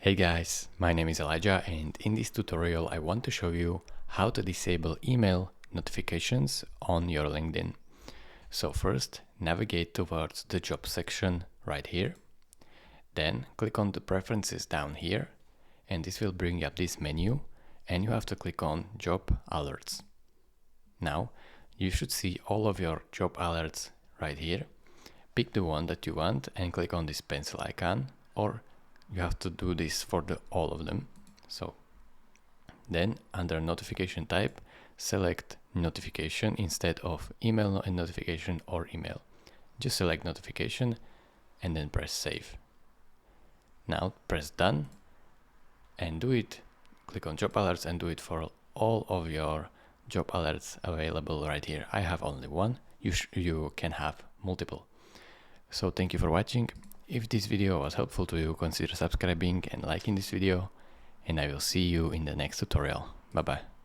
Hey guys, my name is Elijah, and in this tutorial I want to show you how to disable email notifications on your LinkedIn. So first, navigate towards the job section right here. Then click on the preferences down here, and this will bring up this menu, and you have to click on job alerts. Now you should see all of your job alerts right here. Pick the one that you want and click on this pencil icon, or you have to do this for all of them. So then under notification type, select notification instead of email notification or email. Just select notification and then press save. Now press done and do it. Click on job alerts and do it for all of your job alerts available right here. I have only one. You can have multiple. So thank you for watching. If this video was helpful to you, consider subscribing and liking this video, and I will see you in the next tutorial. Bye bye.